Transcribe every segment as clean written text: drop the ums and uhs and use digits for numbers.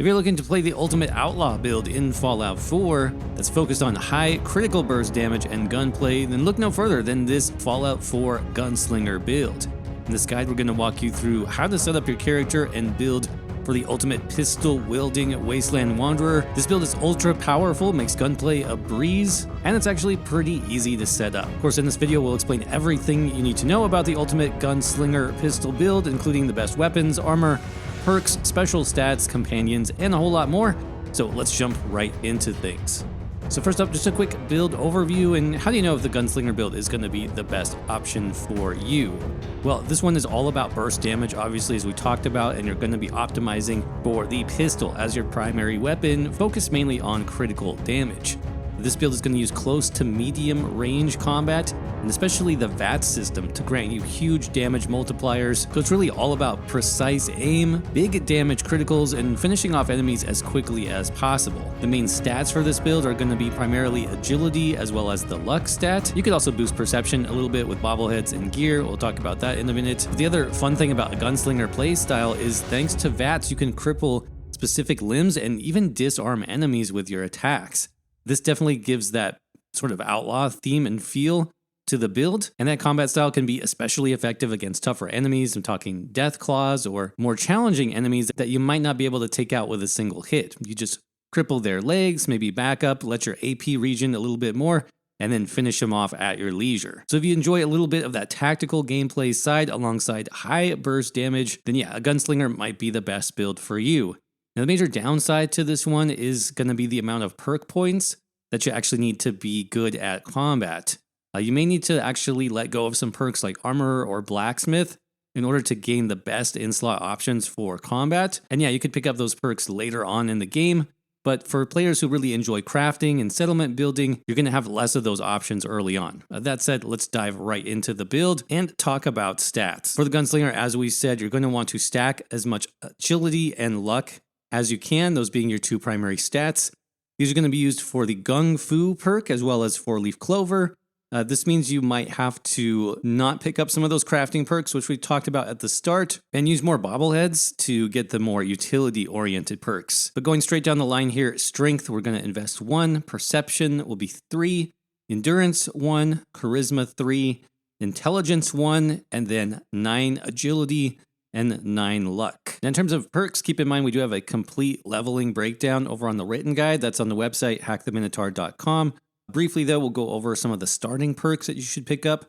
If you're looking to play the ultimate outlaw build in Fallout 4 that's focused on high critical burst damage and gunplay, then look no further than this Fallout 4 Gunslinger build. In this guide, we're going to walk you through how to set up your character and build for the ultimate pistol-wielding wasteland wanderer. This build is ultra powerful, makes gunplay a breeze, and it's actually pretty easy to set up. Of course, in this video, we'll explain everything you need to know about the ultimate gunslinger pistol build, including the best weapons, armor, perks, special stats, companions, and a whole lot more. So let's jump right into things. So first up, just a quick build overview, and how do you know if the Gunslinger build is going to be the best option for you? Well, this one is all about burst damage, obviously, as we talked about, and you're going to be optimizing for the pistol as your primary weapon, focused mainly on critical damage. This build is going to use close to medium range combat, and especially the VAT system to grant you huge damage multipliers. So it's really all about precise aim, big damage criticals, and finishing off enemies as quickly as possible. The main stats for this build are going to be primarily agility as well as the luck stat. You could also boost perception a little bit with bobbleheads and gear. We'll talk about that in a minute. But the other fun thing about a gunslinger playstyle is thanks to VATs, you can cripple specific limbs and even disarm enemies with your attacks. This definitely gives that sort of outlaw theme and feel to the build, and that combat style can be especially effective against tougher enemies. I'm talking death claws or more challenging enemies that you might not be able to take out with a single hit. You just cripple their legs, maybe back up, let your AP regen a little bit more, and then finish them off at your leisure. So if you enjoy a little bit of that tactical gameplay side alongside high burst damage, then yeah, a gunslinger might be the best build for you. Now, the major downside to this one is going to be the amount of perk points that you actually need to be good at combat. You may need to actually let go of some perks like armor or blacksmith in order to gain the best in-slot options for combat. And yeah, you could pick up those perks later on in the game, but for players who really enjoy crafting and settlement building, you're going to have less of those options early on. That said, let's dive right into the build and talk about stats. For the gunslinger, as we said, you're going to want to stack as much agility and luck as you can, those being your two primary stats. These are going to be used for the Gung Fu perk as well as for Leaf Clover. This means you might have to not pick up some of those crafting perks, which we talked about at the start, and use more bobbleheads to get the more utility-oriented perks. But going straight down the line here, strength, we're going to invest 1, perception will be 3, endurance 1, charisma 3, intelligence 1, and then 9 agility, and 9 luck. Now, in terms of perks, keep in mind we do have a complete leveling breakdown over on the written guide. That's on the website, hacktheminotaur.com. Briefly, though, we'll go over some of the starting perks that you should pick up.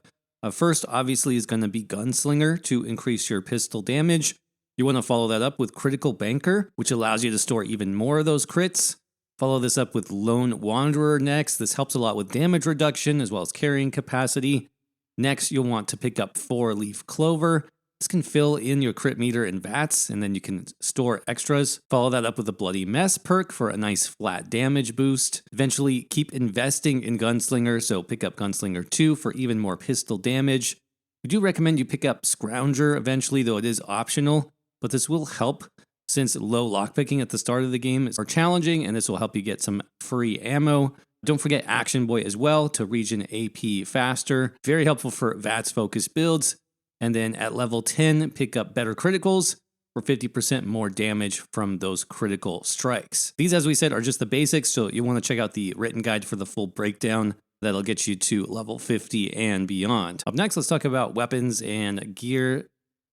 First, obviously, is going to be Gunslinger to increase your pistol damage. You want to follow that up with Critical Banker, which allows you to store even more of those crits. Follow this up with Lone Wanderer next. This helps a lot with damage reduction as well as carrying capacity. Next, you'll want to pick up 4 Leaf Clover. This can fill in your crit meter in VATs, and then you can store extras. Follow that up with a Bloody Mess perk for a nice flat damage boost. Eventually, keep investing in Gunslinger, so pick up Gunslinger 2 for even more pistol damage. We do recommend you pick up Scrounger eventually, though it is optional, but this will help since low lockpicking at the start of the game is more challenging, and this will help you get some free ammo. Don't forget Action Boy as well to regen AP faster. Very helpful for VATs-focused builds. And then at level 10, pick up Better Criticals for 50% more damage from those critical strikes. These, as we said, are just the basics, so you want to check out the written guide for the full breakdown. That'll get you to level 50 and beyond. Up next, let's talk about weapons and gear.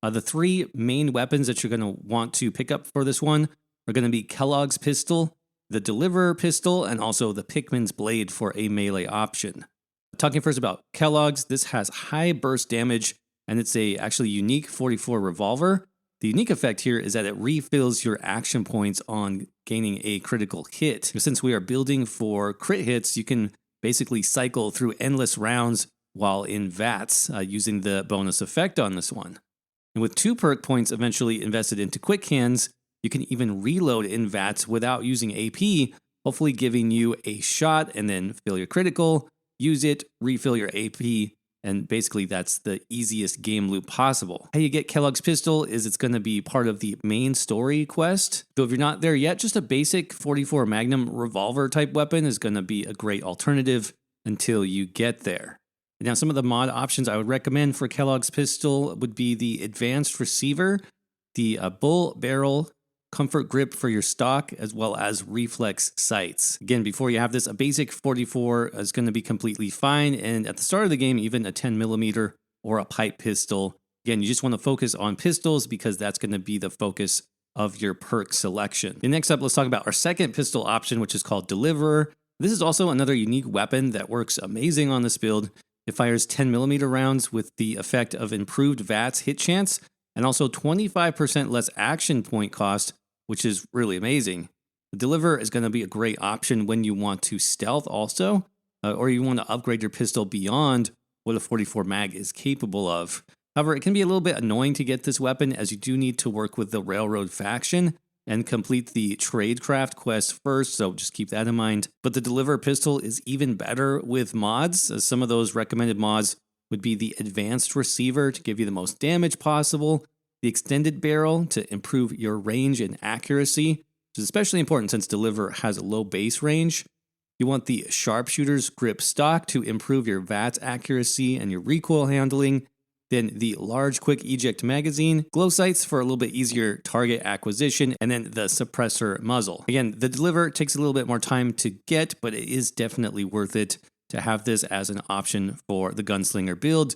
The 3 main weapons that you're going to want to pick up for this one are going to be Kellogg's Pistol, the Deliverer Pistol, and also the Pickman's Blade for a melee option. Talking first about Kellogg's, this has high burst damage, and it's a actually unique 44 revolver. The unique effect here is that it refills your action points on gaining a critical hit. Since we are building for crit hits, you can basically cycle through endless rounds while in VATs using the bonus effect on this one. And with 2 perk points eventually invested into quick hands, you can even reload in VATs without using AP, hopefully giving you a shot and then fill your critical, use it, refill your AP, and basically that's the easiest game loop possible. How you get Kellogg's Pistol is it's going to be part of the main story quest. So if you're not there yet, just a basic 44 Magnum revolver type weapon is going to be a great alternative until you get there. Now, some of the mod options I would recommend for Kellogg's Pistol would be the Advanced Receiver, the Bull Barrel, comfort grip for your stock, as well as reflex sights. Again, before you have this, a basic 44 is going to be completely fine, and at the start of the game, even a 10mm or a pipe pistol. Again, you just want to focus on pistols because that's going to be the focus of your perk selection. And next up, let's talk about our second pistol option, which is called Deliverer. This is also another unique weapon that works amazing on this build. It fires 10mm rounds with the effect of improved VATS hit chance and also 25% less action point cost, which is really amazing. The Deliverer is going to be a great option when you want to stealth also, or you want to upgrade your pistol beyond what a 44 mag is capable of. However, it can be a little bit annoying to get this weapon as you do need to work with the Railroad faction and complete the Tradecraft quest first, so just keep that in mind. But the Deliverer pistol is even better with mods, as some of those recommended mods would be the Advanced Receiver to give you the most damage possible, the Extended Barrel to improve your range and accuracy, which is especially important since Deliverer has a low base range. You want the Sharpshooter's Grip Stock to improve your VATS accuracy and your recoil handling. Then the large quick eject magazine, glow sights for a little bit easier target acquisition, and then the suppressor muzzle. Again, the Deliverer takes a little bit more time to get, but it is definitely worth it to have this as an option for the Gunslinger build.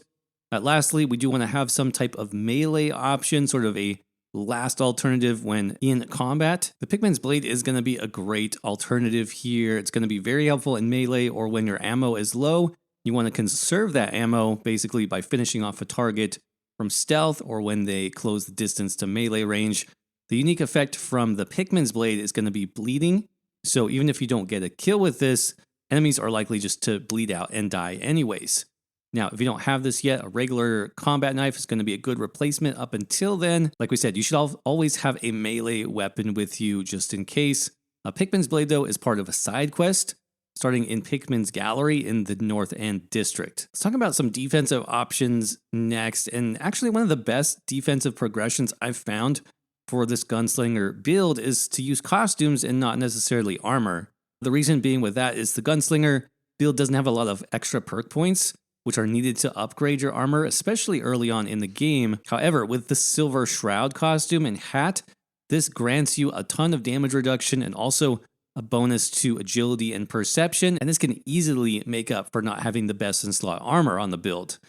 Lastly, we do want to have some type of melee option, sort of a last alternative when in combat. The Pickman's Blade is going to be a great alternative here. It's going to be very helpful in melee or when your ammo is low. You want to conserve that ammo basically by finishing off a target from stealth or when they close the distance to melee range. The unique effect from the Pickman's Blade is going to be bleeding. So even if you don't get a kill with this, enemies are likely just to bleed out and die anyways. Now, if you don't have this yet, a regular combat knife is going to be a good replacement up until then. Like we said, you should always have a melee weapon with you just in case. Pickman's Blade, though, is part of a side quest starting in Pickman's Gallery in the North End District. Let's talk about some defensive options next, and actually one of the best defensive progressions I've found for this Gunslinger build is to use costumes and not necessarily armor. The reason being with that is the Gunslinger build doesn't have a lot of extra perk points, which are needed to upgrade your armor, especially early on in the game. However, with the Silver Shroud costume and hat, this grants you a ton of damage reduction and also a bonus to agility and perception, and this can easily make up for not having the best in slot armor on the build.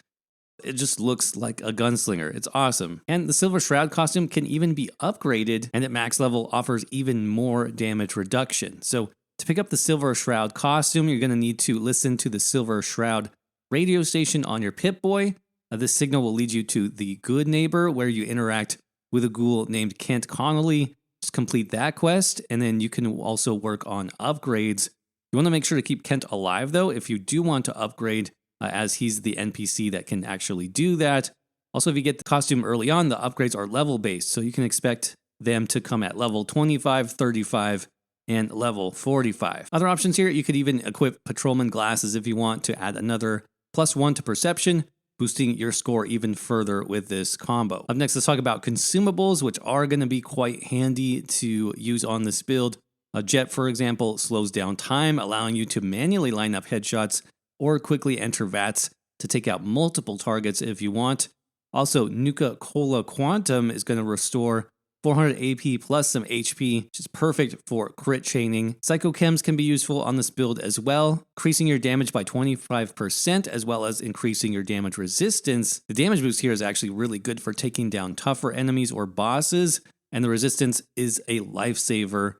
It just looks like a gunslinger. It's awesome. And the Silver Shroud costume can even be upgraded, and at max level offers even more damage reduction. So to pick up the Silver Shroud costume, you're going to need to listen to the Silver Shroud radio station on your Pip-Boy. This signal will lead you to the Good Neighbor, where you interact with a ghoul named Kent Connolly. Just complete that quest, and then you can also work on upgrades. You want to make sure to keep Kent alive, though, if you do want to upgrade, as he's the NPC that can actually do that. Also, if you get the costume early on, the upgrades are level-based, so you can expect them to come at level 25, 35, and level 45. Other options here, you could even equip Patrolman glasses if you want to add another +1 to perception, boosting your score even further with this combo. Up next, let's talk about consumables, which are going to be quite handy to use on this build. A Jet, for example, slows down time, allowing you to manually line up headshots or quickly enter VATS to take out multiple targets if you want. Also, Nuka Cola Quantum is going to restore 400 AP plus some HP, which is perfect for crit chaining. Psychochems can be useful on this build as well, increasing your damage by 25% as well as increasing your damage resistance. The damage boost here is actually really good for taking down tougher enemies or bosses, and the resistance is a lifesaver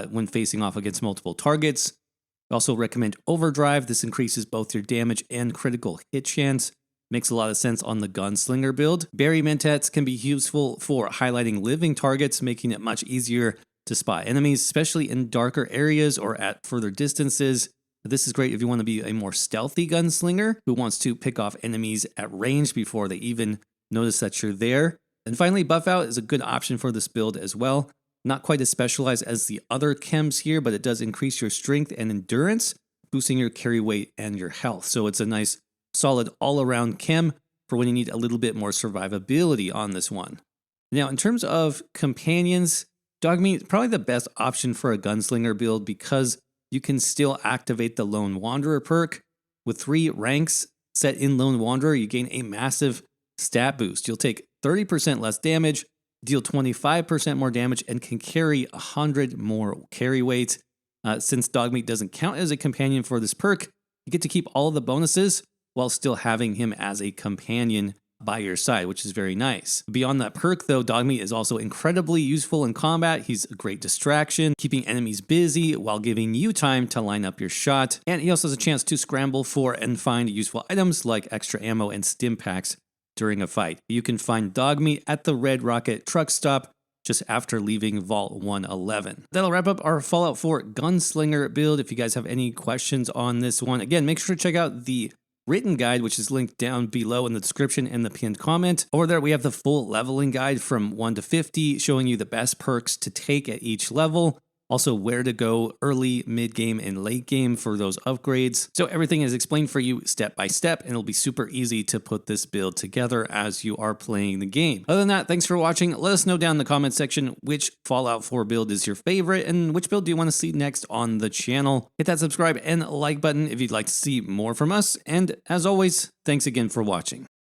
when facing off against multiple targets. I also recommend Overdrive. This increases both your damage and critical hit chance. Makes a lot of sense on the Gunslinger build. Berry Mentats can be useful for highlighting living targets, making it much easier to spot enemies, especially in darker areas or at further distances. This is great if you want to be a more stealthy gunslinger who wants to pick off enemies at range before they even notice that you're there. And finally, Buff Out is a good option for this build as well. Not quite as specialized as the other chems here, but it does increase your strength and endurance, boosting your carry weight and your health. So it's a nice solid all-around chem for when you need a little bit more survivability on this one. Now, in terms of companions, Dogmeat is probably the best option for a gunslinger build because you can still activate the Lone Wanderer perk. With 3 ranks set in Lone Wanderer, you gain a massive stat boost. You'll take 30% less damage, deal 25% more damage, and can carry 100 more carry weight. Since Dogmeat doesn't count as a companion for this perk, you get to keep all of the bonuses while still having him as a companion by your side, which is very nice. Beyond that perk though, Dogmeat is also incredibly useful in combat. He's a great distraction, keeping enemies busy while giving you time to line up your shot. And he also has a chance to scramble for and find useful items like extra ammo and stim packs during a fight. You can find Dogmeat at the Red Rocket truck stop just after leaving Vault 111. That'll wrap up our Fallout 4 Gunslinger build. If you guys have any questions on this one, again, make sure to check out the written guide, which is linked down below in the description and the pinned comment. Over there, we have the full leveling guide from 1 to 50, showing you the best perks to take at each level. Also, where to go early, mid-game, and late game for those upgrades. So everything is explained for you step by step, and it'll be super easy to put this build together as you are playing the game. Other than that, thanks for watching. Let us know down in the comment section which Fallout 4 build is your favorite, and which build do you want to see next on the channel. Hit that subscribe and like button if you'd like to see more from us, and as always, thanks again for watching.